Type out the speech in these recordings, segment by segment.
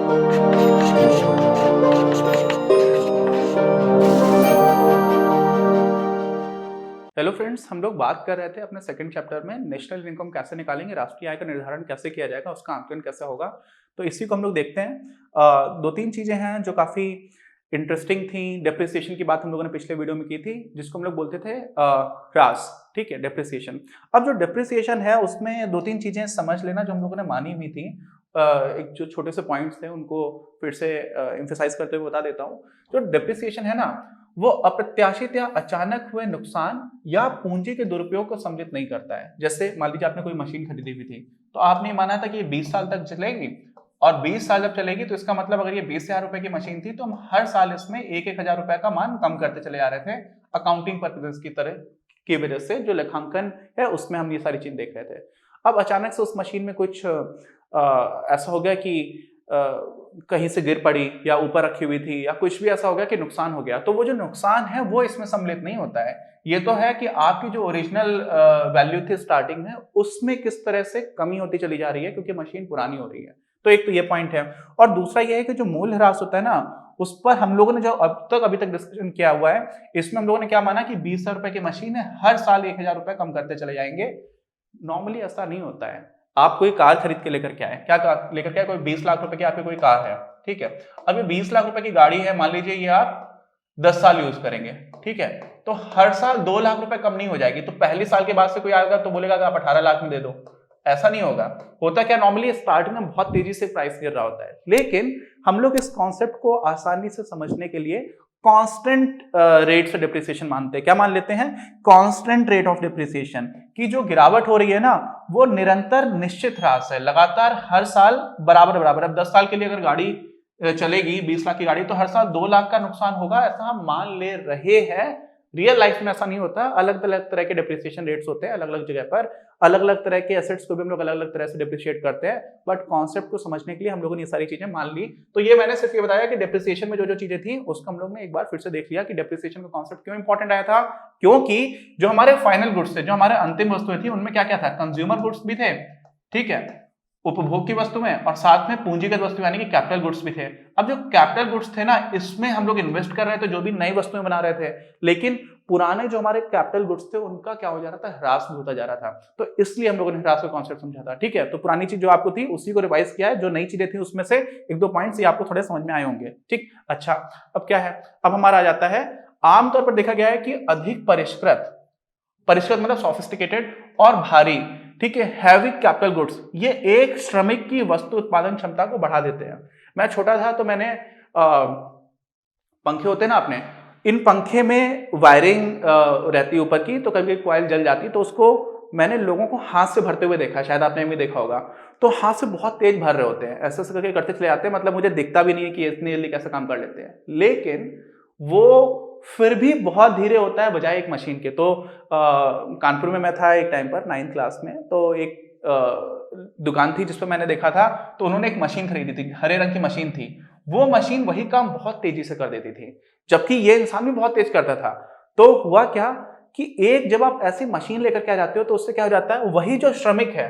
Hello friends, हम लोग बात कर रहे थे अपने सेकंड चैप्टर में नेशनल इनकम कैसे निकालेंगे, राष्ट्रीय आय का निर्धारण कैसे किया जाएगा, उसका आंकलन कैसे होगा। तो इसी को हम लोग देखते हैं। दो तीन चीजें हैं जो काफी इंटरेस्टिंग थी। डेप्रिसिएशन की बात हम लोगों ने पिछले वीडियो में की थी, जिसको हम लोग बोलते थे ह्रास। ठीक है, डेप्रिसिएशन। अब जो डेप्रिसिएशन है उसमें दो तीन चीजें समझ लेना जो हम लोगों ने मानी हुई थी। एक जो छोटे से पॉइंट्स थे उनको फिर से एम्फेसाइज करते हुए बता देता हूँ। जो डेप्रिसिएशन है ना, वो अप्रत्याशित या अचानक हुए नुकसान या पूंजी के दुरुपयोग को सम्मिलित नहीं करता है। जैसे मान लीजिए आपने कोई मशीन खरीदी हुई थी, तो आपने माना था कि ये 20 साल तक चलेगी, और 20 साल जब चलेगी तो इसका मतलब अगर ये 20,000 रुपए की मशीन थी तो हम हर साल इसमें 1,000 रुपए का मान कम करते चले जा रहे थे, अकाउंटिंग पर्पसेस की तरह की वजह से। जो लेखांकन है उसमें हम ये सारी चीज देख रहे थे। अब अचानक से उस मशीन में कुछ ऐसा हो गया कि कहीं से गिर पड़ी या ऊपर रखी हुई थी या कुछ भी ऐसा हो गया कि नुकसान हो गया, तो वो जो नुकसान है वो इसमें सम्मिलित नहीं होता है। ये तो है कि आपकी जो ओरिजिनल वैल्यू थी स्टार्टिंग में, उसमें किस तरह से कमी होती चली जा रही है क्योंकि मशीन पुरानी हो रही है। तो एक तो ये पॉइंट है। और दूसरा ये है कि जो मूल्य ह्रास होता है ना, उस पर हम लोगों ने जो अभी तक डिस्कशन किया हुआ है, इसमें हम लोगों ने क्या माना कि 20,000 रुपए की मशीन है, हर साल 1,000 रुपए कम करते चले जाएंगे। नॉर्मली ऐसा नहीं होता है। आप कोई कार खरीद के लेकर क्या है, क्या कार लेकर क्या है, कोई 20 लाख रुपए की आपकी कोई कार है, ठीक है। अब ये 20 लाख रुपए की गाड़ी है, मान लीजिए ये आप 10 साल यूज करेंगे, ठीक है। तो हर साल 2 लाख रुपए कम नहीं हो जाएगी, तो पहले साल के बाद से कोई आएगा तो बोलेगा कि आप 18 लाख में दे दो। ऐसा नहीं होगा। होता क्या, नॉर्मली स्टार्टिंग में बहुत तेजी से प्राइस गिर रहा होता है, लेकिन हम लोग इस कॉन्सेप्ट को आसानी से समझने के लिए कांस्टेंट रेट से डिप्रिसिएशन मानते हैं। क्या मान लेते हैं? कांस्टेंट रेट ऑफ डिप्रिसिएशन की जो गिरावट हो रही है ना, वो निरंतर निश्चित ह्रास है, लगातार हर साल बराबर बराबर। अब 10 साल के लिए अगर गाड़ी चलेगी 20 लाख की गाड़ी, तो हर साल 2 लाख का नुकसान होगा, ऐसा हम मान ले रहे हैं। रियल लाइफ में ऐसा नहीं होता। अलग अलग तरह के डिप्रिसिएशन रेट्स होते हैं अलग अलग जगह पर। अलग अलग तरह के एसेट्स को भी हम लोग अलग अलग तरह से डिप्रिशिएट करते हैं, बट कॉन्सेप्ट को समझने के लिए हम लोगों ने ये सारी चीजें मान ली। तो ये मैंने सिर्फ ये बताया कि डिप्रिसिएशन में जो जो चीजें थी उसको हम लोग ने एक बार फिर से देख लिया कि डिप्रिसिएशन का कॉन्सेप्ट क्यों इंपॉर्टेंट आया था। क्योंकि जो हमारे फाइनल गुड्स थे, जो हमारे अंतिम वस्तुएं थी, उनमें क्या क्या था, कंज्यूमर गुड्स भी थे, ठीक है, उपभोग की वस्तुएं, और साथ में पूंजीगत वस्तु यानी कि कैपिटल गुड्स भी थे। अब जो कैपिटल गुड्स थे ना, इसमें हम लोग इन्वेस्ट कर रहे थे, जो भी नई वस्तुएं बना रहे थे, लेकिन पुराने जो हमारे कैपिटल गुड्स थे उनका क्या हो जा रहा था, ह्रास भी होता जा रहा था। तो इसलिए हम लोगों ने ह्रास का कॉन्सेप्ट समझा था, ठीक है। तो पुरानी चीज जो आपको थी उसी को रिवाइज किया है, जो नई चीजें थी उसमें से एक दो पॉइंट्स ये आपको थोड़े समझ में आए होंगे, ठीक। अच्छा, अब क्या है, अब हमारा आ जाता है, आमतौर पर देखा गया है कि अधिक परिष्कृत, परिष्कृत मतलब सोफिस्टिकेटेड और भारी, ठीक है, हैवी कैपिटल गुड्स, ये एक श्रमिक की वस्तु उत्पादन क्षमता को बढ़ा देते हैं। मैं छोटा था तो मैंने पंखे होते हैं ना अपने, इन पंखे में वायरिंग रहती है ऊपर की, तो कभी कॉइल जल जाती, तो उसको मैंने लोगों को हाथ से भरते हुए देखा, शायद आपने भी देखा होगा। तो हाथ से बहुत तेज भर रहे होते हैं, ऐसे ऐसे करके करते चले जाते हैं, मतलब मुझे दिखता भी नहीं है कि इतनी जल्दी कैसे काम कर लेते हैं, लेकिन वो फिर भी बहुत धीरे होता है बजाय एक मशीन के। तो कानपुर में मैं था एक टाइम पर 9th क्लास में, तो एक दुकान थी जिस पर मैंने देखा था, तो उन्होंने एक मशीन खरीदी थी, हरे रंग की मशीन थी। वो मशीन वही काम बहुत तेजी से कर देती थी, जबकि ये इंसान भी बहुत तेज करता था। तो हुआ क्या कि एक जब आप ऐसी मशीन लेकर के आ जाते हो, तो उससे क्या हो जाता है, वही जो श्रमिक है,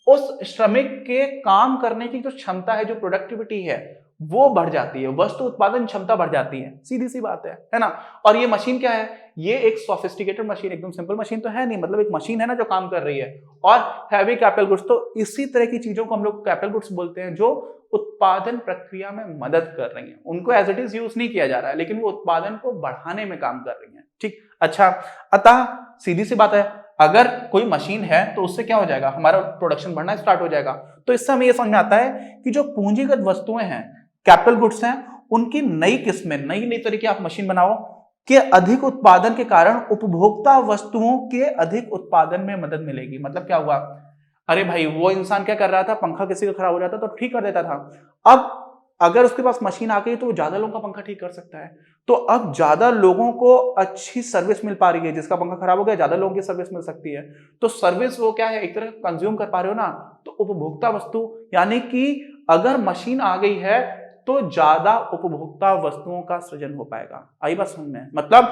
उस श्रमिक के काम करने की जो क्षमता है, जो प्रोडक्टिविटी है, वो बढ़ जाती है, वस्तु उत्पादन क्षमता बढ़ जाती है, सीधी सी बात है ना। और ये मशीन क्या है, ये एक सोफिस्टिकेटेड मशीन, एकदम सिंपल मशीन तो है नहीं, मतलब एक मशीन है ना जो काम कर रही है, और हैवी कैपिटल गुड्स। तो इसी तरह की चीजों को हम लोग कैपिटल गुड्स बोलते हैं, जो उत्पादन प्रक्रिया में मदद कर रही है। उनको एज इट इज यूज नहीं किया जा रहा है, लेकिन वो उत्पादन को बढ़ाने में काम कर रही है, ठीक। अच्छा, अतः सीधी सी बात है, अगर कोई मशीन है तो उससे क्या हो जाएगा, हमारा प्रोडक्शन बढ़ना स्टार्ट हो जाएगा। तो इससे हमें यह समझ में आता है कि जो पूंजीगत वस्तुएं हैं, कैपिटल गुड्स हैं, उनकी नई किस्में, नई नई तरीके आप मशीन बनाओ के अधिक उत्पादन के कारण उपभोक्ता वस्तुओं के अधिक उत्पादन में मदद मिलेगी। मतलब क्या हुआ, अरे भाई वो इंसान क्या कर रहा था, पंखा किसी का खराब हो जाता तो ठीक कर देता था, अब अगर उसके पास मशीन आ गई तो वो ज्यादा लोगों का पंखा ठीक कर सकता है। तो अब ज्यादा लोगों को अच्छी सर्विस मिल पा रही है, जिसका पंखा खराब हो गया ज्यादा लोगों की सर्विस मिल सकती है। तो सर्विस वो क्या है, एक तरह कंज्यूम कर पा रहे हो ना, तो उपभोक्ता वस्तु, यानी कि अगर मशीन आ गई है तो ज्यादा उपभोक्ता वस्तुओं का सृजन हो पाएगा। आई बात समझ में? मतलब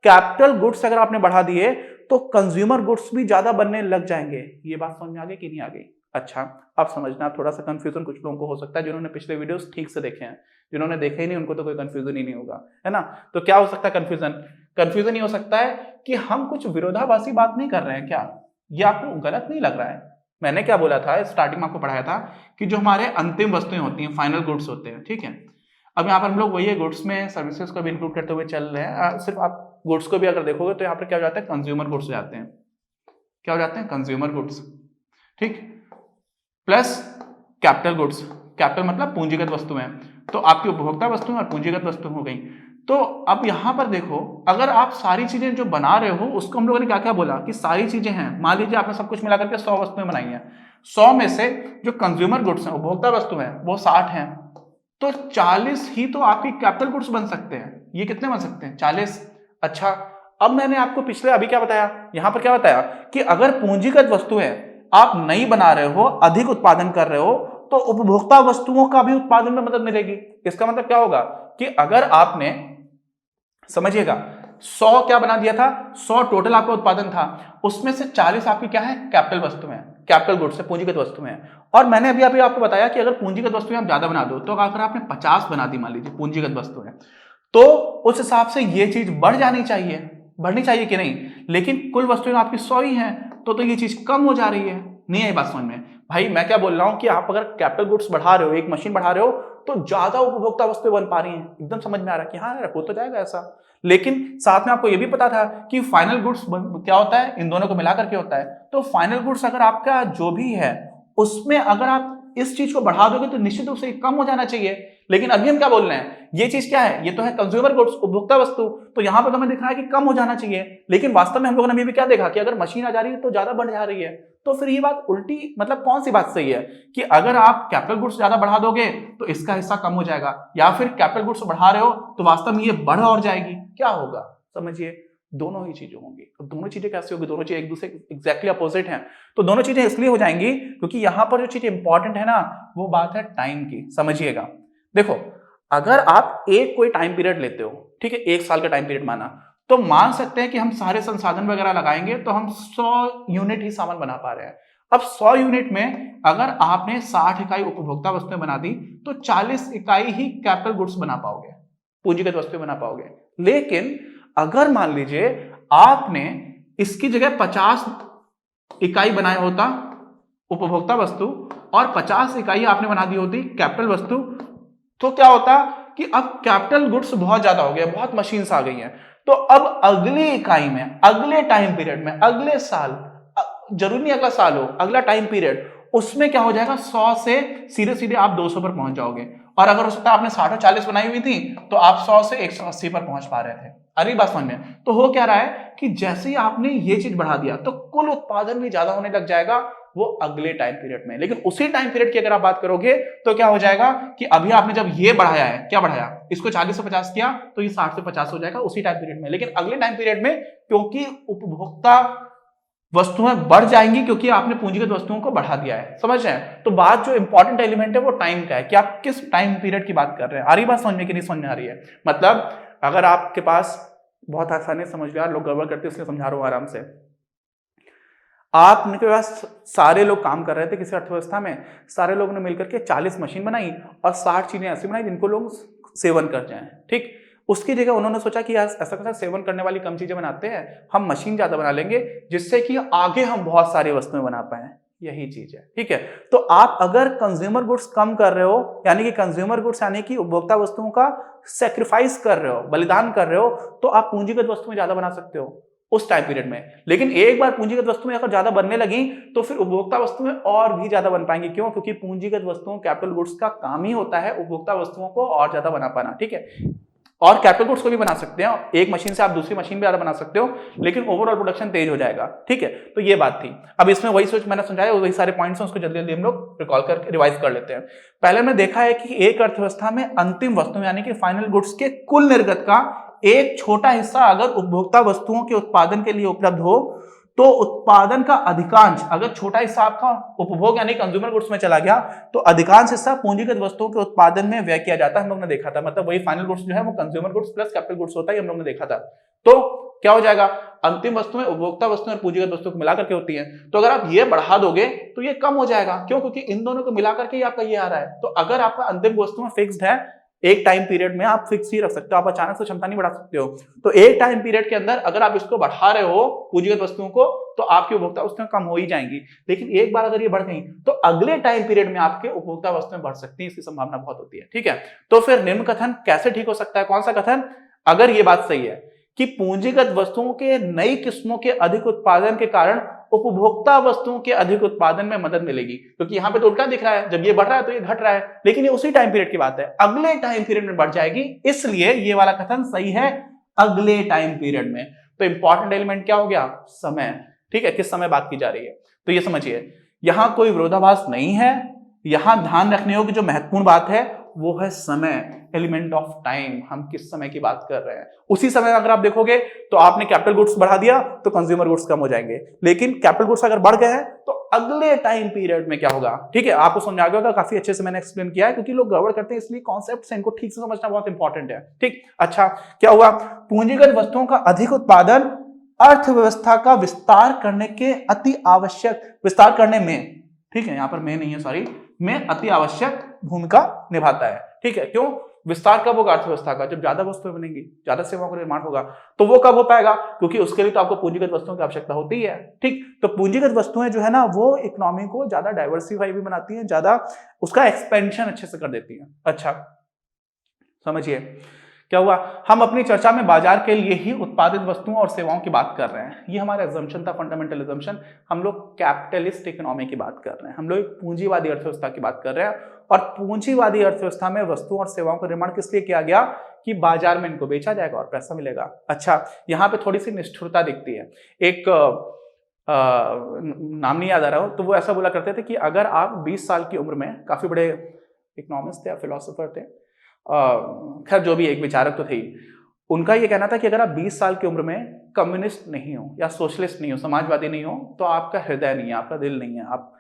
कैपिटल गुड्स अगर आपने बढ़ा दिए तो कंज्यूमर गुड्स भी ज्यादा बनने लग जाएंगे। ये बात समझ में आ गई कि नहीं आ गई? अच्छा, आप समझना, थोड़ा सा कंफ्यूजन कुछ लोगों को हो सकता है जिन्होंने पिछले वीडियोस ठीक से देखे हैं, जिन्होंने देखे ही नहीं उनको तो कोई कंफ्यूजन ही नहीं होगा, है ना। तो क्या हो सकता है कंफ्यूजन? कंफ्यूजन ये हो सकता है कि हम कुछ विरोधाभासी बात नहीं कर रहे हैं क्या? ये आपको गलत नहीं लग रहा है? मैंने क्या बोला था, स्टार्टिंग में आपको पढ़ाया था कि जो हमारे अंतिम वस्तुएं होती हैं, फाइनल गुड्स होते हैं, ठीक है। अब यहाँ पर हम लोग वही है, गुड्स में सर्विसेज को भी इंक्लूड करते हुए चल रहे हैं। सिर्फ आप गुड्स को भी अगर देखोगे तो यहाँ पर क्या हो जाता है, कंज्यूमर गुड्स हो जाते हैं। क्या हो जाते हैं? कंज्यूमर गुड्स, ठीक, प्लस कैपिटल गुड्स। कैपिटल मतलब पूंजीगत वस्तुएं, तो आपकी उपभोक्ता वस्तुएं और पूंजीगत वस्तु हो गई। तो अब यहां पर देखो, अगर आप सारी चीजें जो बना रहे हो उसको हम लोगों ने क्या क्या बोला कि सारी चीजें हैं। मान लीजिए आपने सब कुछ मिलाकर के 100 वस्तुएं बनाई हैं, 100 में से जो कंज्यूमर गुड्स हैं, उपभोक्ता वस्तु हैं, वो 60 हैं, तो 40 ही तो आपकी कैपिटल गुड्स बन सकते हैं। ये कितने बन सकते हैं? 40। अच्छा, अब मैंने आपको पिछले अभी क्या बताया, यहां पर क्या बताया कि अगर पूंजीगत वस्तुएं आप नहीं बना रहे हो, अधिक उत्पादन कर रहे हो, तो उपभोक्ता वस्तुओं का भी उत्पादन में मदद मिलेगी। इसका मतलब क्या होगा कि अगर आपने, समझिएगा, 100 क्या बना दिया था, 100 टोटल आपका उत्पादन था, उसमें से 40 आपकी क्या है, कैपिटल वस्तुएं, कैपिटल गुड्स है, पूंजीगत वस्तुएं। और मैंने अभी आपको बताया कि अगर पूंजीगत वस्तुएं आप ज्यादा बना दो, तो अगर आपने 50 बना दी मान लीजिए पूंजीगत वस्तुएं, तो उस हिसाब से ये चीज बढ़ जानी चाहिए, बढ़नी चाहिए कि नहीं। लेकिन कुल वस्तुएं आपकी 100 ही हैं, तो ये चीज कम हो जा रही है। नहीं आई बात समझ में? भाई मैं क्या बोल रहा हूं कि आप अगर कैपिटल गुड्स बढ़ा रहे हो, एक मशीन बढ़ा रहे हो, तो ज्यादा उपभोक्ता वस्तुएं बन पा रही हैं। एकदम समझ में आ रहा है कि हाँ यार हो तो जाएगा ऐसा। लेकिन साथ में आपको यह भी पता था कि फाइनल गुड्स क्या होता है, इन दोनों को मिलाकर के होता है। तो फाइनल गुड्स अगर आपका जो भी है उसमें अगर आप इस चीज को बढ़ा दोगे तो निश्चित रूप से कम हो जाना चाहिए। लेकिन अभी हम क्या बोल रहे हैं, ये चीज क्या है, ये तो है कंज्यूमर गुड्स, उपभोक्ता वस्तु, तो यहां पर हमें दिख रहा है कि कम हो जाना चाहिए। लेकिन वास्तव में हम लोगों ने अभी भी क्या देखा कि अगर मशीन आ जा रही है तो ज्यादा बढ़ जा रही है। तो फिर ये बात उल्टी, मतलब कौन सी बात सही है कि अगर आप कैपिटल गुड्स ज्यादा बढ़ा दोगे तो इसका हिस्सा कम हो जाएगा, या फिर कैपिटल गुड्स बढ़ा रहे हो तो वास्तव में ये बढ़ और जाएगी? क्या होगा समझिए, दोनों ही चीजें होंगी। तो दोनों चीजें कैसे होगी, दोनों चीजें एक दूसरे एग्जैक्टली अपोजिट हैं। तो दोनों चीजें इसलिए हो जाएंगी क्योंकि यहां पर जो चीज इंपॉर्टेंट है ना, वो बात है टाइम की। समझिएगा, देखो अगर आप एक कोई टाइम पीरियड लेते हो, ठीक है, 1 साल का टाइम पीरियड माना, तो मान सकते हैं कि हम सारे संसाधन वगैरह लगाएंगे तो हम 100 यूनिट ही सामान बना पा रहे हैं। अब 100 यूनिट में अगर आपने 60 इकाई उपभोक्ता वस्तुएं बना दी तो 40 इकाई ही कैपिटल गुड्स बना पाओगे, पूंजीगत वस्तुएं बना पाओगे। लेकिन अगर मान लीजिए आपने इसकी जगह 50 इकाई बनाया होता उपभोक्ता वस्तु और 50 इकाई आपने बना दी होती कैपिटल वस्तु, तो क्या होता कि अब कैपिटल गुड्स बहुत ज्यादा हो गया, बहुत मशीन्स आ गई हैं। तो अब अगली इकाई में, अगले टाइम पीरियड में, अगले साल, जरूरी नहीं अगला साल हो, अगला टाइम पीरियड, उसमें क्या हो जाएगा, 100 से सीधे सीधे आप 200 पर पहुंच जाओगे। और अगर हो सकता है आपने 60 और 40 बनाई हुई थी तो आप 100 से 180 पर पहुंच पा रहे थे। अरे बात समझ में? तो हो क्या रहा है कि जैसे ही आपने ये चीज बढ़ा दिया तो कुल उत्पादन भी ज्यादा होने लग जाएगा, वो अगले टाइम पीरियड में। लेकिन उसी टाइम पीरियड की अगर आप बात करोगे तो क्या हो जाएगा कि अभी आपने जब ये बढ़ाया है, क्या बढ़ाया, इसको 40 से 50 किया तो ये 60 से 50 हो जाएगा उसी टाइम पीरियड में। लेकिन अगले टाइम पीरियड में क्योंकि उपभोक्ता वस्तुएं बढ़ जाएंगी क्योंकि आपने पूंजीगत वस्तुओं को बढ़ा दिया है। समझ रहे हैं? तो बात जो इंपॉर्टेंट एलिमेंट है वो टाइम का है कि आप किस टाइम पीरियड की बात कर रहे हैं। आ रही बात समझ में कि नहीं समझ में आ रही है? मतलब अगर आपके पास, बहुत आसानी समझ लिया, लोग गड़बड़ करते इसलिए समझा रहा हूं आराम से। आपके पास सारे लोग काम कर रहे थे किसी अर्थव्यवस्था में, सारे लोगों ने मिलकर के 40 मशीन बनाई और 60 चीजें ऐसी बनाई जिनको लोग सेवन कर जाएं, ठीक। उसकी जगह उन्होंने सोचा कि यार ऐसा कैसा सेवन करने वाली कम चीजें बनाते हैं, हम मशीन ज्यादा बना लेंगे जिससे कि आगे हम बहुत सारी वस्तुएं बना पाए। यही चीज है, ठीक है। तो आप अगर कंज्यूमर गुड्स कम कर रहे हो, यानी कि कंज्यूमर गुड्स यानी कि उपभोक्ता वस्तुओं का सैक्रिफाइस कर रहे हो, बलिदान कर रहे हो, तो आप पूंजीगत वस्तुएं ज्यादा बना सकते हो उस टाइम पीरियड में। लेकिन एक बार पूंजीगत वस्तुएं अगर ज्यादा बनने लगी तो फिर उपभोक्ता वस्तुएं और भी ज्यादा बन पाएंगी। क्यों? क्योंकि पूंजीगत वस्तुओं, कैपिटल गुड्स का काम ही होता है उपभोक्ता वस्तुओं को और ज्यादा बना पाना, ठीक है। और कैपिटल गुड्स को भी बना सकते हैं, एक मशीन से आप दूसरी मशीन भी ज्यादा बना सकते हो, लेकिन ओवरऑल प्रोडक्शन तेज हो जाएगा, ठीक है। तो ये बात थी। अब इसमें वही सोच मैंने समझाया, वही सारे पॉइंट्स हैं, उसको जल्दी जल्दी हम लोग रिकॉल करके रिवाइज कर लेते हैं। पहले हमने देखा है कि एक अर्थव्यवस्था में अंतिम वस्तु यानी कि फाइनल गुड्स के कुल निर्गत का एक छोटा हिस्सा अगर उपभोक्ता वस्तुओं के उत्पादन के लिए उपलब्ध हो तो उत्पादन का अधिकांश, अगर छोटा हिस्सा आपका उपभोग यानी कंज्यूमर गुड्स में चला गया तो अधिकांश हिस्सा पूंजीगत वस्तुओं के उत्पादन में व्यय किया जाता है। हम लोग ने देखा था, मतलब वही फाइनल गुड्स जो है वो consumer goods plus capital goods होता है, हम लोग ने देखा था। तो क्या हो जाएगा, अंतिम वस्तुएं उपभोक्ता वस्तुएं और पूंजीगत वस्तुओं को मिलाकर के होती हैं। तो अगर आप ये बढ़ा दोगे तो ये कम हो जाएगा, क्यों? क्योंकि इन दोनों को मिलाकर के ही आपका ये आ रहा है। तो अगर आपका अंतिम वस्तुएं फिक्स्ड है, एक टाइम पीरियड में आप फिक्स ही रख सकते हो, आप अचानक से क्षमता नहीं बढ़ा सकते हो। तो एक टाइम पीरियड के अंदर अगर आप इसको बढ़ा रहे हो पूंजीगत वस्तुओं को, तो आपकी उपभोक्ता वस्तुएं कम हो ही जाएंगी। लेकिन एक बार अगर ये बढ़ गई तो अगले टाइम पीरियड में आपके उपभोक्ता वस्तुएं बढ़ सकती हैं, इसकी संभावना बहुत होती है। ठीक है, तो फिर निम्न कथन कैसे ठीक हो सकता है? कौन सा कथन? अगर ये बात सही है कि पूंजीगत वस्तुओं के नई किस्मों के अधिक उत्पादन के कारण उपभोक्ता वस्तुओं के अधिक उत्पादन में मदद मिलेगी, क्योंकि यहां पे तो उल्टा दिख रहा है, जब ये बढ़ रहा है तो ये घट रहा है, लेकिन ये उसी टाइम पीरियड की बात है, अगले टाइम पीरियड में बढ़ जाएगी, इसलिए ये वाला कथन सही है अगले टाइम पीरियड में। तो इंपॉर्टेंट एलिमेंट क्या हो गया? समय। ठीक है, किस समय बात की जा रही है, तो ये समझिए यहां कोई विरोधाभास नहीं है। यहां ध्यान रखने योग्य जो महत्वपूर्ण बात है वो है समय, एलिमेंट ऑफ टाइम। हम किस समय की बात कर रहे हैं, उसी समय अगर आप देखोगे तो आपने कैपिटल गुड्स बढ़ा दिया तो कंज्यूमर गुड्स कम हो जाएंगे, लेकिन कैपिटल गुड्स अगर बढ़ गए हैं तो अगले टाइम पीरियड में क्या होगा? ठीक है, आपको समझ आ गया होगा, काफी अच्छे से मैंने एक्सप्लेन किया है, क्योंकि लोग गड़बड़ करते हैं, इसलिए कॉन्सेप्ट इनको ठीक से समझना बहुत इंपॉर्टेंट है। ठीक, अच्छा क्या हुआ? पूंजीगत वस्तुओं का अधिक उत्पादन अर्थव्यवस्था का विस्तार करने के अति आवश्यक, विस्तार करने में, ठीक है, यहां पर में नहीं है, सॉरी, में अति आवश्यक भूमिका निभाता है। ठीक है, क्यों? विस्तार कब होगा अर्थव्यवस्था का? जब ज्यादा वस्तुएं बनेंगी, ज्यादा सेवाओं का निर्माण होगा, तो वो कब हो पाएगा? क्योंकि उसके लिए तो आपको पूंजीगत वस्तुओं की आवश्यकता होती है। ठीक, तो पूंजीगत वस्तुएं जो है ना वो इकोनॉमी को ज्यादा डाइवर्सिफाई भी बनाती हैं, ज्यादा उसका एक्सपेंशन अच्छे से कर देती है। अच्छा समझिए क्या हुआ, हम अपनी चर्चा में बाजार के लिए ही उत्पादित वस्तुओं और सेवाओं की बात कर रहे हैं। ये हमारा एजम्पशन था, फंडामेंटल एजम्पशन। हम लोग कैपिटलिस्ट इकोनॉमी की बात कर रहे हैं, हम लोग पूंजीवादी अर्थव्यवस्था की बात कर रहे हैं। और पूंजीवादी अर्थव्यवस्था में वस्तुओं और सेवाओं का निर्माण किस लिए किया गया? कि बाजार में इनको बेचा जाएगा और पैसा मिलेगा। अच्छा, यहाँ पे थोड़ी सी निष्ठुरता दिखती है। एक नाम नहीं याद आ रहा हो, तो वो ऐसा बोला करते थे कि अगर आप 20 साल की उम्र में, काफी बड़े इकोनॉमिस्ट थे या फिलोसोफर थे, खैर जो भी एक विचारक तो थे, उनका ये कहना था कि अगर आप 20 साल की उम्र में कम्युनिस्ट नहीं हो या सोशलिस्ट नहीं हो, समाजवादी नहीं हो, तो आपका हृदय नहीं है, आपका दिल नहीं है, आप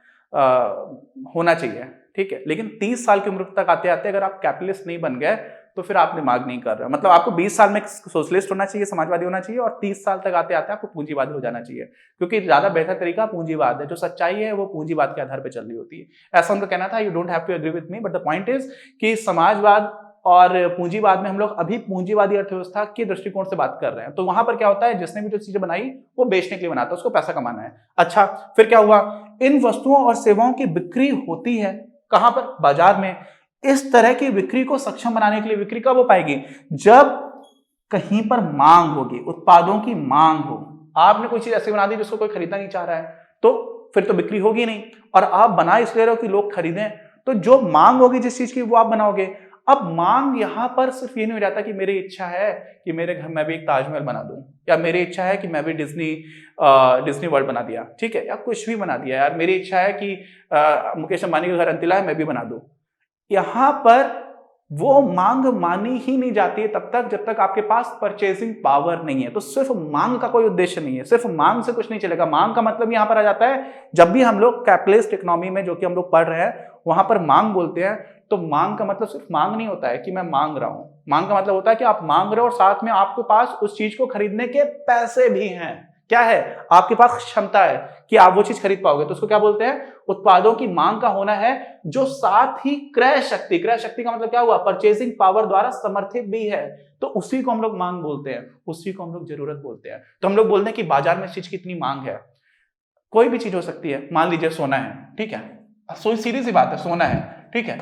होना चाहिए। ठीक है, लेकिन 30 साल की उम्र तक आते आते अगर आप कैपिटलिस्ट नहीं बन गए तो फिर आप दिमाग नहीं कर रहे। मतलब आपको 20 साल में सोशलिस्ट होना चाहिए, समाजवादी होना चाहिए, और 30 साल तक आते आते आपको पूंजीवादी हो जाना चाहिए, क्योंकि ज्यादा बेहतर तरीका पूंजीवाद है। जो सच्चाई है वो पूंजीवाद के आधार पर चल रही होती है, ऐसा उनका कहना था। You don't have to agree with me, but the point is कि समाजवाद और पूंजीवाद में हम लोग अभी पूंजीवादी अर्थव्यवस्था के दृष्टिकोण से बात कर रहे हैं। तो वहां पर क्या होता है, जिसने भी जो चीजें बनाई वो बेचने के लिए बनाता है, उसको पैसा कमाना है। अच्छा, फिर क्या हुआ? इन वस्तुओं और सेवाओं की बिक्री होती है कहां पर? बाजार में। इस तरह की बिक्री को सक्षम बनाने के लिए बिक्री कब हो पाएगी? जब कहीं पर मांग होगी, उत्पादों की मांग हो। आपने कोई चीज ऐसी बना दी जिसको कोई खरीदना नहीं चाह रहा है, तो फिर तो बिक्री होगी नहीं। और आप बना इसलिए रहे हो कि लोग खरीदें, तो जो मांग होगी जिस चीज की वो आप बनाओगे। अब मांग यहां पर सिर्फ ये नहीं हो जाता कि मेरी इच्छा है कि मेरे घर में भी एक ताजमहल बना दूं, या मेरी इच्छा है कि मैं भी डिज्नी वर्ल्ड बना दिया, ठीक है, या कुछ भी बना दिया, यार मेरी इच्छा है कि मुकेश अंबानी का घर अंतिला है, मैं भी बना दूं। यहां पर वो मांग मानी ही नहीं जाती है तब तक जब तक आपके पास परचेसिंग पावर नहीं है। तो सिर्फ मांग का कोई उद्देश्य नहीं है, सिर्फ मांग से कुछ नहीं चलेगा। मांग का मतलब यहां पर आ जाता है, जब भी हम लोग कैपिटलिस्ट इकोनॉमी में जो कि हम लोग पढ़ रहे हैं वहां पर मांग बोलते हैं, तो मांग का मतलब सिर्फ मांग नहीं होता है कि मैं मांग रहा हूं। मांग का मतलब होता है कि आप मांग रहे हो और साथ में आपके पास उस चीज को खरीदने के पैसे भी हैं। क्या है? आपके पास क्षमता है कि आप वो चीज खरीद पाओगे। तो उसको क्या बोलते हैं? उत्पादों की मांग का होना है, जो साथ ही क्रय शक्ति, क्रय शक्ति का मतलब क्या हुआ? परचेसिंग पावर द्वारा समर्थित भी है। तो उसी को हम लोग मांग बोलते हैं, उसी को हम लोग जरूरत बोलते हैं। तो हम लोग बोलते हैं कि बाजार में इस चीज की इतनी मांग है। कोई भी चीज हो सकती है, मान लीजिए सोना है, ठीक है, सीधी सी बात है, सोना है, ठीक है।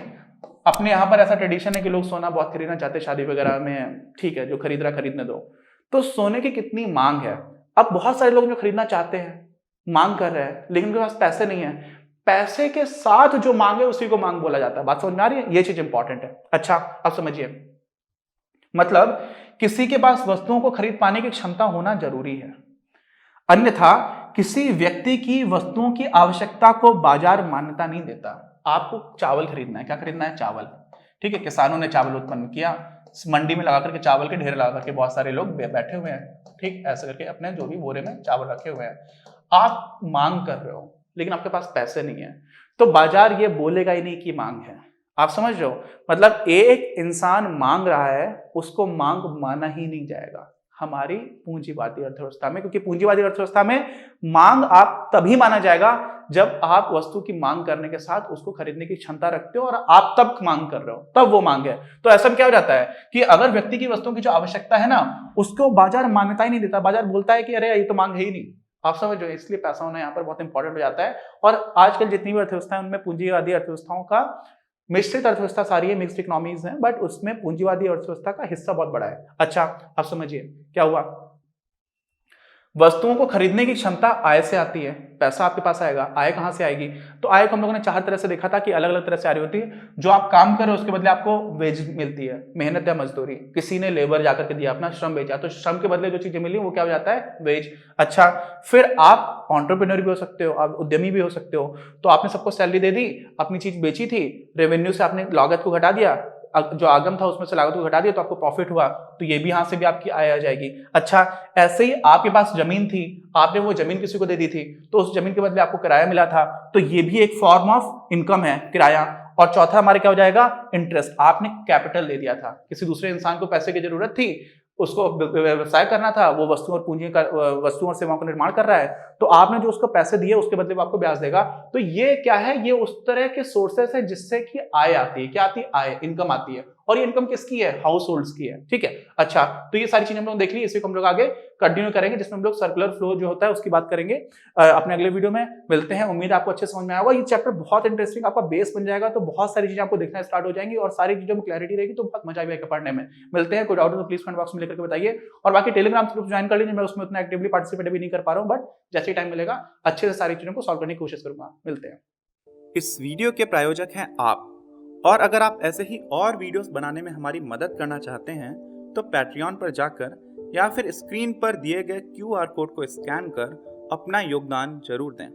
अपने यहाँ पर ऐसा ट्रेडिशन है कि लोग सोना बहुत खरीदना चाहते हैं शादी वगैरह में, ठीक है, जो खरीद रहा खरीदने दो। तो सोने की कितनी मांग है। अब बहुत सारे लोग जो खरीदना चाहते हैं, मांग कर रहे हैं, लेकिन उनके पास पैसे नहीं है। पैसे के साथ जो मांग है उसी को मांग बोला जाता है। बात समझ में आ रही है? ये चीज इंपॉर्टेंट है। अच्छा अब समझिए, मतलब किसी के पास वस्तुओं को खरीद पाने की क्षमता होना जरूरी है, अन्यथा किसी व्यक्ति की वस्तुओं की आवश्यकता को बाजार मान्यता नहीं देता। आपको चावल खरीदना है, क्या खरीदना है? चावल, ठीक है। किसानों ने चावल उत्पन्न किया, मंडी में लगा करके चावल के ढेर लगा करके बहुत सारे लोग बैठे हुए हैं, ठीक, ऐसा करके अपने जो भी बोरे में चावल रखे हुए हैं। आप मांग कर रहे हो लेकिन आपके पास पैसे नहीं है, तो बाजार ये बोलेगा ही नहीं कि मांग है। आप समझ रहे हो? मतलब एक इंसान मांग रहा है, उसको मांग माना ही नहीं जाएगा हमारी पूंजीवादी अर्थव्यवस्था में, क्योंकि पूंजीवादी अर्थव्यवस्था में मांग आप तभी माना जाएगा जब आप वस्तु की मांग करने के साथ उसको खरीदने की क्षमता रखते हो और आप तब मांग कर रहे हो, तब वो मांग है। तो ऐसा क्या हो जाता है कि अगर व्यक्ति की वस्तुओं की जो आवश्यकता है ना, उसको बाजार मान्यता ही नहीं देता, बाजार बोलता है कि अरे ये तो मांग है ही नहीं। आप समझ रहे हो? इसलिए पैसा होना यहाँ पर बहुत इंपॉर्टेंट हो जाता है। और आजकल जितनी भी अर्थव्यवस्था है उनमें पूंजीवादी अर्थव्यवस्थाओं का, मिश्रित अर्थव्यवस्था सारी है, मिक्स्ड इकोनॉमीज है, बट उसमें पूंजीवादी अर्थव्यवस्था का हिस्सा बहुत बड़ा है। अच्छा, आप समझिए क्या हुआ। वस्तुओं को खरीदने की क्षमता आय से आती है, पैसा आपके पास आएगा, आय कहां से आएगी? तो आय को हम लोगों ने चार तरह से देखा था कि अलग अलग तरह से आ रही होती है। जो आप काम कर रहे हो उसके बदले आपको वेज मिलती है, मेहनत या मजदूरी। किसी ने लेबर जाकर के दिया, अपना श्रम बेचा, तो श्रम के बदले जो चीजें मिली वो क्या हो जाता है? वेज। अच्छा, फिर आप एंटरप्रेन्योर भी हो सकते हो, आप उद्यमी भी हो सकते हो। तो आपने सबको सैलरी दे दी, अपनी चीज बेची थी, रेवेन्यू से आपने लागत को घटा दिया, जो आगम था उसमें से लागत को घटा दिया, तो आपको प्रॉफिट हुआ, तो ये भी यहां से भी आपकी आय आ जाएगी। अच्छा, ऐसे ही आपके पास जमीन थी, आपने वो जमीन किसी को दे दी थी, तो उस जमीन के बदले आपको किराया मिला था, तो ये भी एक फॉर्म ऑफ इनकम है, किराया। और चौथा हमारे क्या हो जाएगा? इंटरेस्ट। आपने कैपिटल दे दिया था, किसी दूसरे इंसान को पैसे की जरूरत थी, उसको व्यवसाय करना था, वो वस्तुओं और पूंजी का, वस्तुओं और सेवाओं का निर्माण कर रहा है, तो आपने जो उसको पैसे दिए उसके बदले वो आपको ब्याज देगा। तो ये क्या है? ये उस तरह के सोर्सेस है जिससे कि आय आती है। क्या आती है? आय, इनकम आती है। और ये इनकम किसकी है? हाउस होल्ड्स की है। ठीक है। अच्छा, तो ये सारी चीजें हम लोग देख ली, इसी को हम लोग आगे कंटिन्यू करेंगे, जिसमें हम लोग सर्कुलर फ्लो जो होता है उसकी बात करेंगे अपने अगले वीडियो में। मिलते हैं, उम्मीद है आपको अच्छे समझ में आएगा। ये चैप्टर बहुत इंटरेस्टिंग, आपका बेस बन जाएगा, तो बहुत सारी चीजें आपको देखना स्टार्ट हो जाएंगी और सारी चीजों में क्लैरिटी रहेगी, तो बहुत मजा आएगा पढ़ने में। मिलते हैं, कोई डाउट हो तो प्लीज कमेंट बॉक्स में लेकर के बताइए। और बाकी टेलीग्राम ग्रुप ज्वाइन कर लीजिए, मैं उसमें उतना एक्टिवली पार्टिसिपेट भी नहीं कर पा रहा हूँ, बट जैसे ही टाइम मिलेगा अच्छे से सारी चीजों को सॉल्व करने की कोशिश करूंगा। मिलते हैं। इस वीडियो के प्रायोजक हैं आप, और अगर आप ऐसे ही और वीडियोस बनाने में हमारी मदद करना चाहते हैं तो पैट्रियन पर जाकर या फिर स्क्रीन पर दिए गए QR कोड को स्कैन कर अपना योगदान जरूर दें।